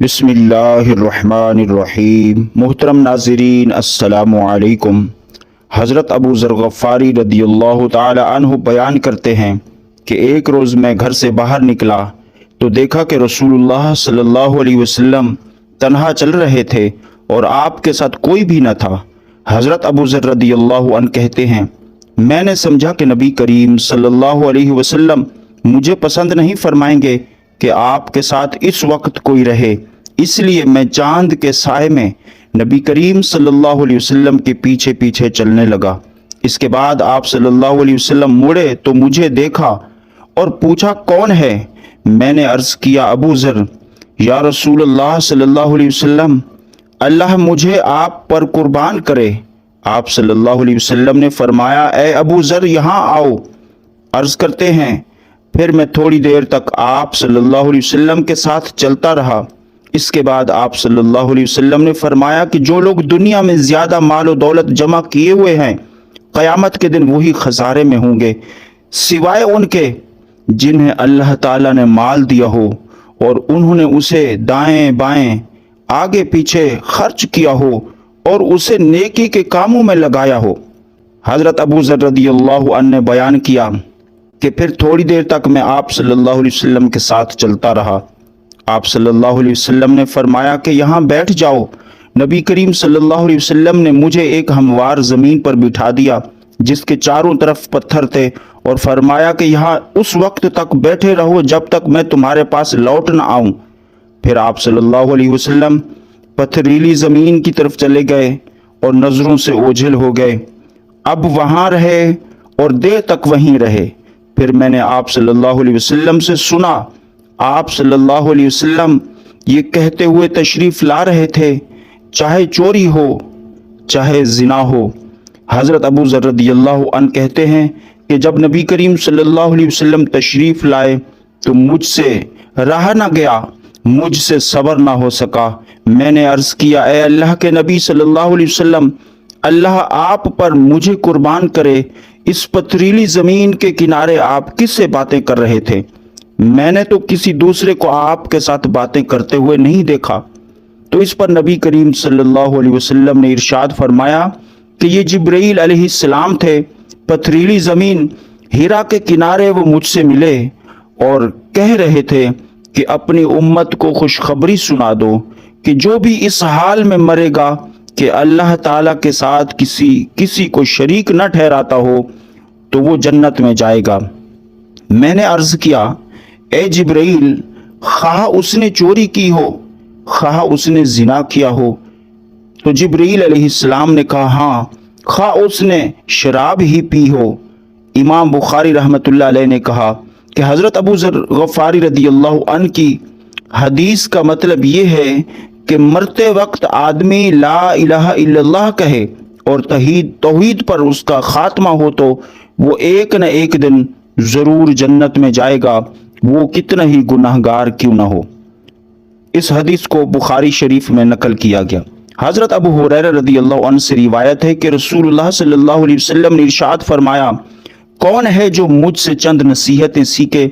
بسم اللہ الرحمن الرحیم۔ محترم ناظرین السلام علیکم۔ حضرت ابو ذر غفاری رضی اللہ تعالی عنہ بیان کرتے ہیں کہ ایک روز میں گھر سے باہر نکلا تو دیکھا کہ رسول اللہ صلی اللہ علیہ وسلم تنہا چل رہے تھے اور آپ کے ساتھ کوئی بھی نہ تھا۔ حضرت ابو ذر رضی اللہ عنہ کہتے ہیں، میں نے سمجھا کہ نبی کریم صلی اللہ علیہ وسلم مجھے پسند نہیں فرمائیں گے کہ آپ کے ساتھ اس وقت کوئی رہے، اس لیے میں چاند کے سائے میں نبی کریم صلی اللہ علیہ وسلم کے پیچھے پیچھے چلنے لگا۔ اس کے بعد آپ صلی اللہ علیہ وسلم مڑے تو مجھے دیکھا اور پوچھا کون ہے؟ میں نے عرض کیا ابو ذر۔ یا رسول اللہ صلی اللہ علیہ وسلم، اللہ مجھے آپ پر قربان کرے۔ آپ صلی اللہ علیہ وسلم نے فرمایا، اے ابو ذر یہاں آؤ۔ عرض کرتے ہیں پھر میں تھوڑی دیر تک آپ صلی اللہ علیہ وسلم کے ساتھ چلتا رہا۔ اس کے بعد آپ صلی اللہ علیہ وسلم نے فرمایا کہ جو لوگ دنیا میں زیادہ مال و دولت جمع کیے ہوئے ہیں، قیامت کے دن وہی خسارے میں ہوں گے، سوائے ان کے جنہیں اللہ تعالیٰ نے مال دیا ہو اور انہوں نے اسے دائیں بائیں آگے پیچھے خرچ کیا ہو اور اسے نیکی کے کاموں میں لگایا ہو۔ حضرت ابو ذر رضی اللہ عنہ نے بیان کیا کہ پھر تھوڑی دیر تک میں آپ صلی اللہ علیہ وسلم کے ساتھ چلتا رہا۔ آپ صلی اللہ علیہ وسلم نے فرمایا کہ یہاں بیٹھ جاؤ۔ نبی کریم صلی اللہ علیہ وسلم نے مجھے ایک ہموار زمین پر بٹھا دیا جس کے چاروں طرف پتھر تھے اور فرمایا کہ یہاں اس وقت تک بیٹھے رہو جب تک میں تمہارے پاس لوٹ نہ آؤں۔ پھر آپ صلی اللہ علیہ وسلم پتھریلی زمین کی طرف چلے گئے اور نظروں سے اوجھل ہو گئے۔ اب وہاں رہے اور دیر تک وہیں رہے۔ پھر میں نے آپ صلی اللہ علیہ وسلم سے سنا، آپ صلی اللہ علیہ وسلم یہ کہتے ہوئے تشریف لا رہے تھے، چاہے چوری ہو چاہے زنا ہو۔ حضرت ابو ذر رضی اللہ عنہ کہتے ہیں کہ جب نبی کریم صلی اللہ علیہ وسلم تشریف لائے تو مجھ سے رہا نہ گیا، مجھ سے صبر نہ ہو سکا۔ میں نے عرض کیا، اے اللہ کے نبی صلی اللہ علیہ وسلم، اللہ آپ پر مجھے قربان کرے، اس پتھریلی زمین کے کنارے آپ کس سے باتیں کر رہے تھے؟ میں نے تو کسی دوسرے کو آپ کے ساتھ باتیں کرتے ہوئے نہیں دیکھا۔ تو اس پر نبی کریم صلی اللہ علیہ وسلم نے ارشاد فرمایا کہ یہ جبرائیل علیہ السلام تھے، پتھریلی زمین ہیرا کے کنارے وہ مجھ سے ملے اور کہہ رہے تھے کہ اپنی امت کو خوشخبری سنا دو کہ جو بھی اس حال میں مرے گا کہ اللہ تعالیٰ کے ساتھ کسی کو شریک نہ ٹھہراتا ہو تو وہ جنت میں جائے گا۔ میں نے عرض کیا، اے جبرائیل، خواہ اس نے چوری کی ہو خواہ اس نے زنا کیا ہو؟ تو جبرائیل علیہ السلام نے کہا، ہاں، خواہ اس نے شراب ہی پی ہو۔ امام بخاری رحمۃ اللہ علیہ نے کہا کہ حضرت ابو ذر غفاری رضی اللہ عنہ کی حدیث کا مطلب یہ ہے کہ مرتے وقت آدمی لا الہ الا اللہ کہے اور توحید پر اس کا خاتمہ ہو تو وہ ایک نہ ایک دن ضرور جنت میں جائے گا، وہ کتنا ہی گناہگار کیوں نہ ہو۔ اس حدیث کو بخاری شریف میں نقل کیا گیا۔ حضرت ابو ہریرہ رضی اللہ عنہ سے روایت ہے کہ رسول اللہ صلی اللہ علیہ وسلم نے ارشاد فرمایا، کون ہے جو مجھ سے چند نصیحتیں سیکھے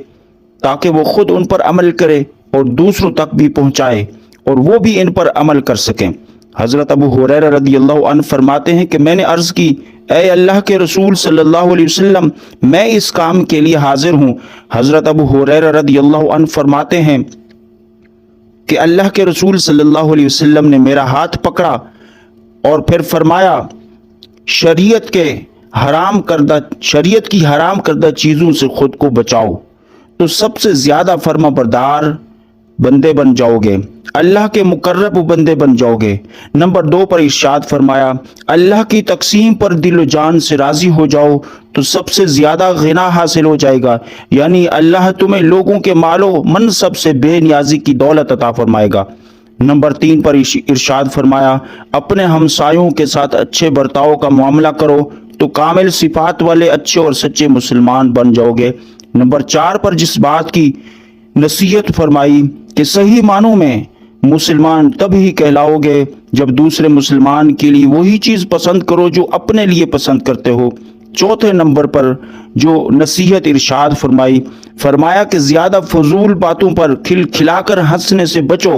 تاکہ وہ خود ان پر عمل کرے اور دوسروں تک بھی پہنچائے اور وہ بھی ان پر عمل کر سکیں؟ حضرت ابو ہریرہ رضی اللہ عنہ فرماتے ہیں کہ میں نے عرض کی، اے اللہ کے رسول صلی اللہ علیہ وسلم، میں اس کام کے لیے حاضر ہوں۔ حضرت ابو ہریرہ رضی اللہ عنہ فرماتے ہیں کہ اللہ کے رسول صلی اللہ علیہ وسلم نے میرا ہاتھ پکڑا اور پھر فرمایا، شریعت کی حرام کردہ چیزوں سے خود کو بچاؤ تو سب سے زیادہ فرما بردار بندے بن جاؤ گے، اللہ کے مقرب بندے بن جاؤ گے۔ نمبر 2 پر ارشاد فرمایا، اللہ کی تقسیم پر دل و جان سے راضی ہو جاؤ تو سب سے زیادہ غنا حاصل ہو جائے گا، یعنی اللہ تمہیں لوگوں کے مال و منصب سے بے نیازی کی دولت عطا فرمائے گا۔ نمبر 3 پر ارشاد فرمایا، اپنے ہمسایوں کے ساتھ اچھے برتاؤ کا معاملہ کرو تو کامل صفات والے اچھے اور سچے مسلمان بن جاؤ گے۔ نمبر 4 پر جس بات کی نصیحت فرمائی کہ صحیح معنوں میں مسلمان تب ہی کہلاؤ گے جب دوسرے مسلمان کے لیے وہی چیز پسند کرو جو اپنے لیے پسند کرتے ہو۔ چوتھے نمبر پر جو نصیحت ارشاد فرمایا کہ زیادہ فضول باتوں پر کھل کھلا کر ہنسنے سے بچو،